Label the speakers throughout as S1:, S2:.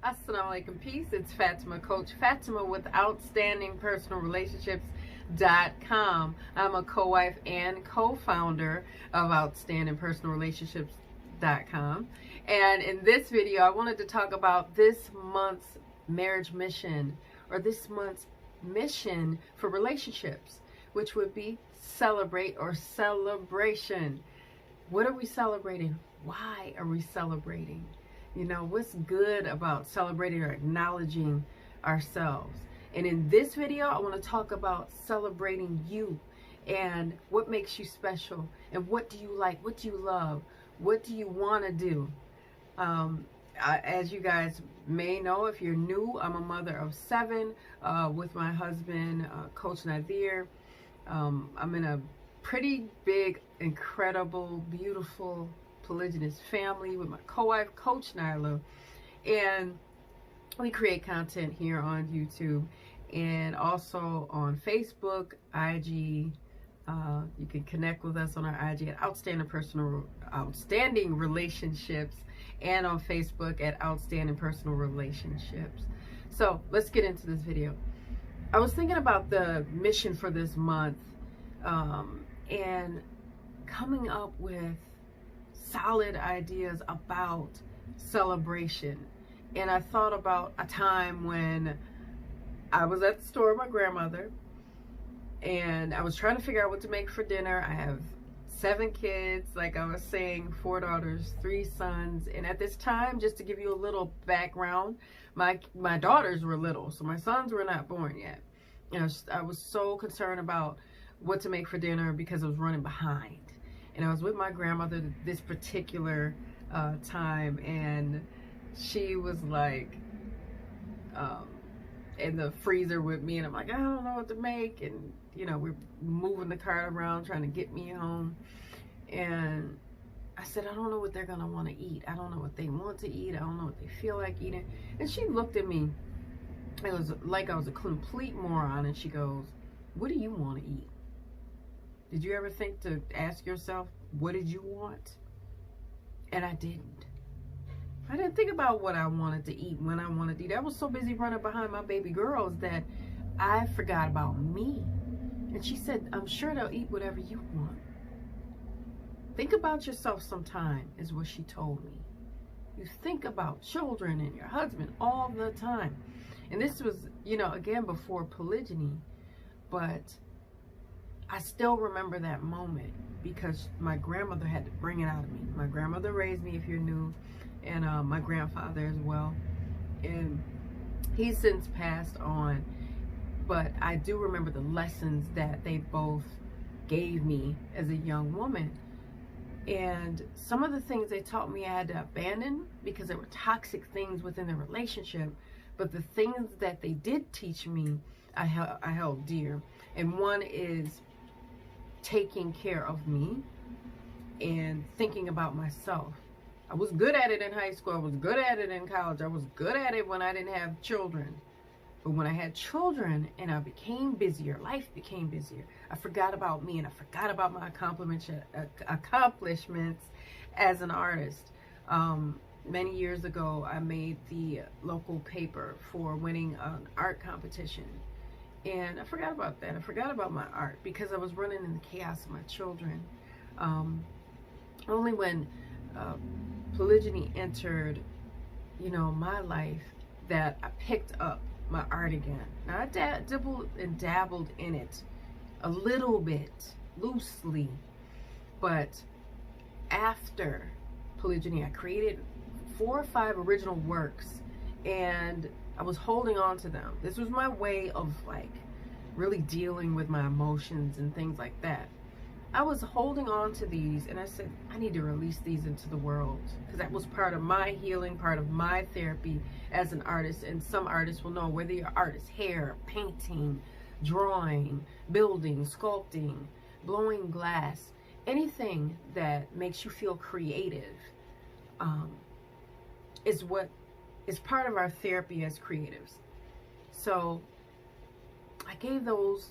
S1: Assalamu alaikum, peace. It's Fatimah, Coach Fatimah with OutstandingPersonalRelationships.com. I'm a co-wife and co-founder of OutstandingPersonalRelationships.com. And in this video, I wanted to talk about this month's marriage mission, or this month's mission for relationships, which would be celebrate or celebration. What are we celebrating? Why are we celebrating? You know, what's good about celebrating or acknowledging ourselves? And in this video, I want to talk about celebrating you and what makes you special and what do you like, what do you love, what do you want to do? As you guys may know, if you're new, I'm a mother of 7 with my husband, Coach Nazir. I'm in a pretty big, incredible, beautiful, polygamous family with my co-wife, Coach Nyla, and we create content here on YouTube and also on Facebook, IG. You can connect with us on our IG at Outstanding Relationships, and on Facebook at Outstanding Personal Relationships. So let's get into this video. I was thinking about the mission for this month and coming up with solid ideas about celebration. And I thought about a time when I was at the store with my grandmother and I was trying to figure out what to make for dinner. I have 7 kids, like I was saying, 4 daughters, 3 sons. And at this time, just to give you a little background, my daughters were little, so my sons were not born yet. And I was so concerned about what to make for dinner because I was running behind. And I was with my grandmother this particular time, and she was like in the freezer with me, and I'm like, I don't know what to make. And you know, we're moving the cart around trying to get me home. And I said, I don't know what they're gonna want to eat. I don't know what they want to eat. I don't know what they feel like eating. And she looked at me. It was like I was a complete moron. And she goes, what do you want to eat? Did you ever think to ask yourself, what did you want? And I didn't. I didn't think about what I wanted to eat when I wanted to eat. I was so busy running behind my baby girls that I forgot about me. And she said, I'm sure they'll eat whatever you want. Think about yourself sometime, is what she told me. You think about children and your husband all the time. And this was, you know, again, before polygyny, but I still remember that moment because my grandmother had to bring it out of me. My grandmother raised me, if you're new, and my grandfather as well. And he's since passed on, but I do remember the lessons that they both gave me as a young woman. And some of the things they taught me I had to abandon because there were toxic things within the relationship. But the things that they did teach me, I held dear. And one is taking care of me and thinking about myself. I was good at it in high school. I was good at it in college. I was good at it when I didn't have children. But when I had children and I became busier, life became busier, I forgot about me and I forgot about my accomplishments as an artist. Many years ago, I made the local paper for winning an art competition. And I forgot about that. I forgot about my art because I was running in the chaos of my children. Only when polygyny entered, you know, my life that I picked up my art again. Now, I dabbled in it a little bit, loosely. But after polygyny, I created 4 or 5 original works, and I was holding on to them. This was my way of like really dealing with my emotions and things like that. I was holding on to these, and I said, I need to release these into the world because that was part of my healing, part of my therapy as an artist. And some artists will know, whether your art is hair, painting, drawing, building, sculpting, blowing glass, anything that makes you feel creative is part of our therapy as creatives. So I gave those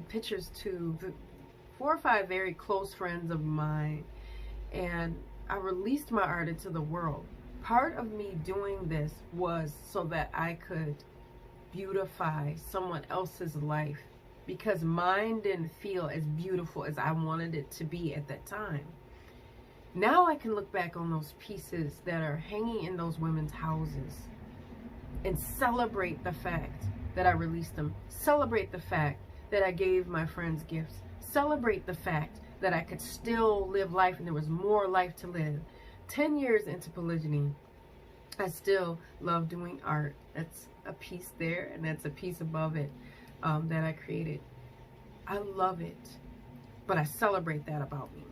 S1: pictures to the 4 or 5 very close friends of mine, and I released my art into the world. part of me doing this was so that I could beautify someone else's life, because mine didn't feel as beautiful as I wanted it to be at that time. Now I can look back on those pieces that are hanging in those women's houses and celebrate the fact that I released them, celebrate the fact that I gave my friends gifts, celebrate the fact that I could still live life and there was more life to live. 10 years into polygyny, I still love doing art. That's a piece there, and that's a piece above it that I created. I love it, but I celebrate that about me.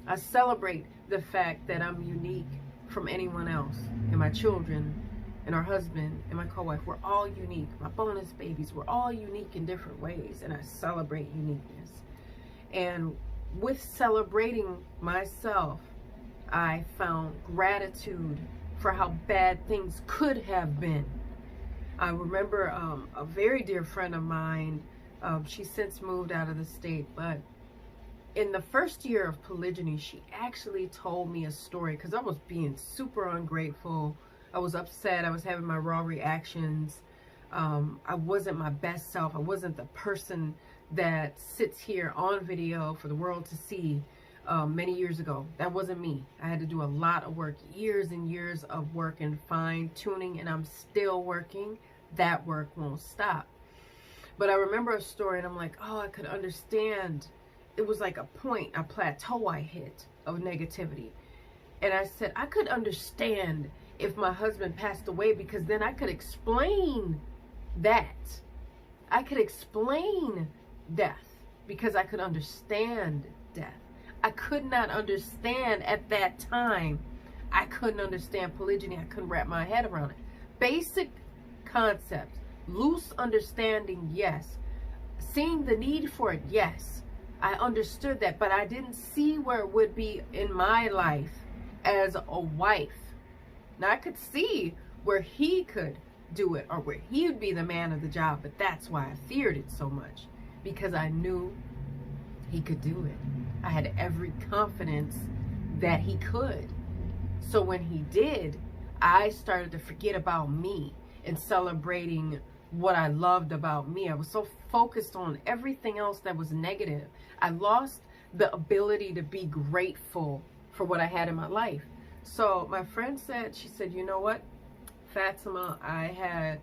S1: I celebrate the fact that I'm unique from anyone else, and my children, and our husband, and my co-wife. We're all unique. My bonus babies, we're all unique in different ways, and I celebrate uniqueness. And with celebrating myself, I found gratitude for how bad things could have been. I remember a very dear friend of mine, she's since moved out of the state, but in the first year of polygyny, she actually told me a story, because I was being super ungrateful. I was upset. I was having my raw reactions. I wasn't my best self. I wasn't the person that sits here on video for the world to see many years ago. That wasn't me. I had to do a lot of work, years and years of work and fine tuning, and I'm still working. That work won't stop. But I remember a story, and I'm like, oh, I could understand. It was like a point, a plateau I hit of negativity. And I said, I could understand if my husband passed away, because then I could explain that. I could explain death because I could understand death. I could not understand at that time. I couldn't understand polygyny. I couldn't wrap my head around it. Basic concepts, loose understanding, yes. Seeing the need for it, yes. I understood that, but I didn't see where it would be in my life as a wife. Now, I could see where he could do it, or where he would be the man of the job, but that's why I feared it so much, because I knew he could do it. I had every confidence that he could. So when he did, I started to forget about me and celebrating what I loved about me. I was so focused on everything else that was negative. I lost the ability to be grateful for what I had in my life. So my friend said, she said, you know what, Fatimah, I had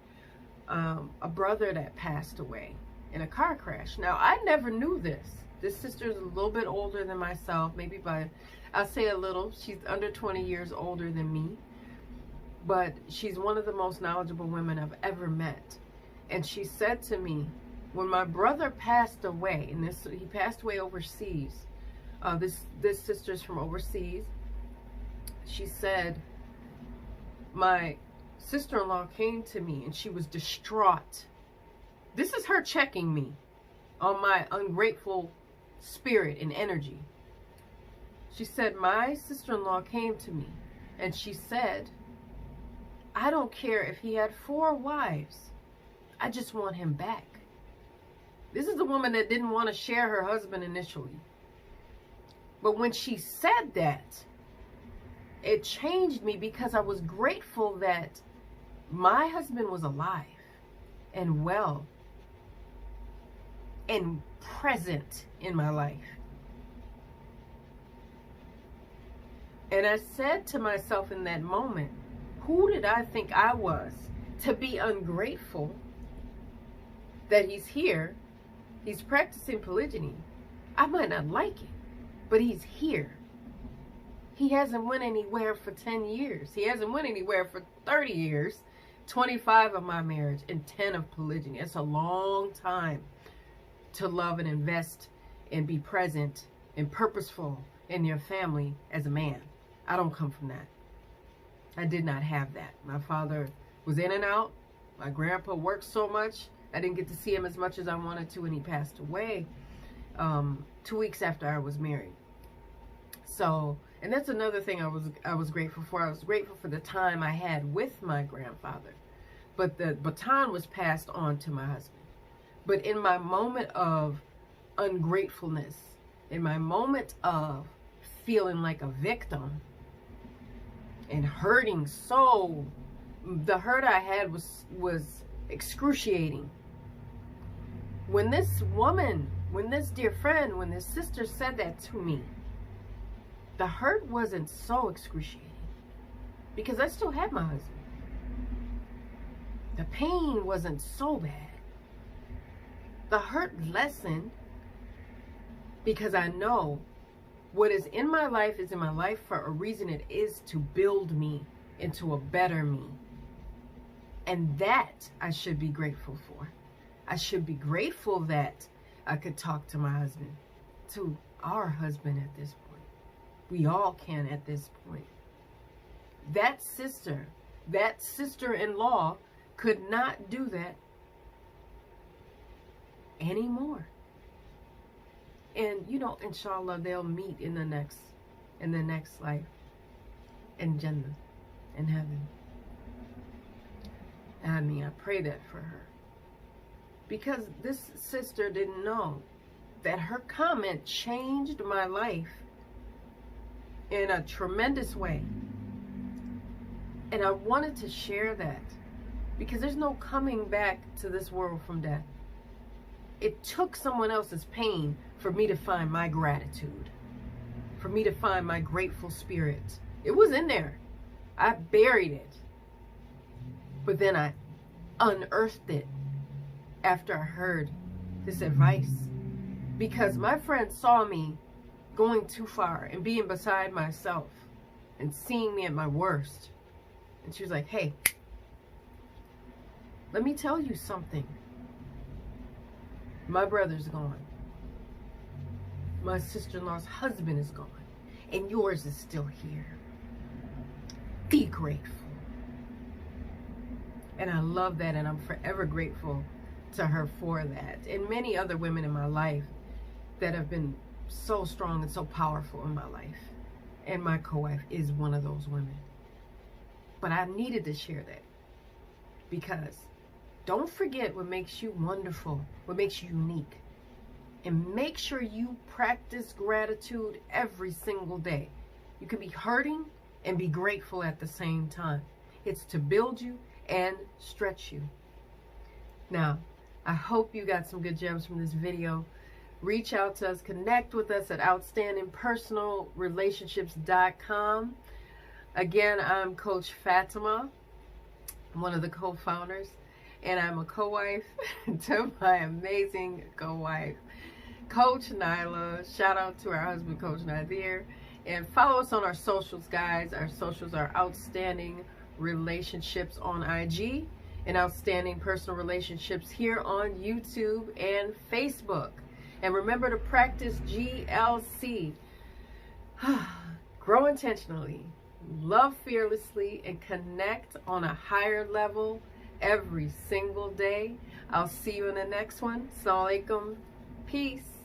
S1: a brother that passed away in a car crash. Now, I never knew this. This sister is a little bit older than myself, maybe by, I'll say a little. She's under 20 years older than me. But she's one of the most knowledgeable women I've ever met. And she said to me, when my brother passed away, and he passed away overseas, this sister's from overseas, she said, my sister-in-law came to me and she was distraught. This is her checking me on my ungrateful spirit and energy. She said, my sister-in-law came to me and she said, I don't care if he had 4 wives. I just want him back. This is the woman that didn't want to share her husband initially. But when she said that, it changed me, because I was grateful that my husband was alive and well and present in my life. And I said to myself in that moment, who did I think I was to be ungrateful that he's here, he's practicing polygyny. I might not like it, but he's here. He hasn't went anywhere for 10 years. He hasn't went anywhere for 30 years, 25 of my marriage and 10 of polygyny. It's a long time to love and invest and be present and purposeful in your family as a man. I don't come from that. I did not have that. My father was in and out. My grandpa worked so much. I didn't get to see him as much as I wanted to, and he passed away 2 weeks after I was married. So, and that's another thing I was grateful for. I was grateful for the time I had with my grandfather. But the baton was passed on to my husband. But in my moment of ungratefulness, in my moment of feeling like a victim, and hurting so. The hurt I had was excruciating. When this woman, when this dear friend, when this sister said that to me, the hurt wasn't so excruciating because I still had my husband. The pain wasn't so bad. The hurt lessened because I know what is in my life is in my life for a reason. It is to build me into a better me. And that I should be grateful for. I should be grateful that I could talk to my husband, to our husband at this point. We all can at this point. That sister-in-law could not do that anymore. And you know, inshallah, they'll meet in the next life, in Jannah, in heaven. I mean, I pray that for her. Because this sister didn't know that her comment changed my life in a tremendous way. And I wanted to share that because there's no coming back to this world from death. It took someone else's pain for me to find my gratitude, for me to find my grateful spirit. It was in there. I buried it. But then I unearthed it after I heard this advice. Because my friend saw me going too far and being beside myself and seeing me at my worst. And she was like, hey, let me tell you something. My brother's gone. My sister-in-law's husband is gone. And yours is still here. Be grateful. And I love that, and I'm forever grateful to her for that. And many other women in my life that have been so strong and so powerful in my life. And my co-wife is one of those women. But I needed to share that. Because don't forget what makes you wonderful, what makes you unique. And make sure you practice gratitude every single day. You can be hurting and be grateful at the same time. It's to build you and stretch you. Now, I hope you got some good gems from this video. Reach out to us, connect with us at outstandingpersonalrelationships.com. Again, I'm Coach Fatimah, one of the co-founders, and I'm a co-wife to my amazing co-wife, Coach Nyla. Shout out to our husband, Coach Nazir. And follow us on our socials, guys. Our socials are Outstanding Relationships on IG and Outstanding Personal Relationships here on YouTube and Facebook. And remember to practice GLC. Grow intentionally, love fearlessly, and connect on a higher level every single day. I'll see you in the next one. Assalamu alaikum. Peace.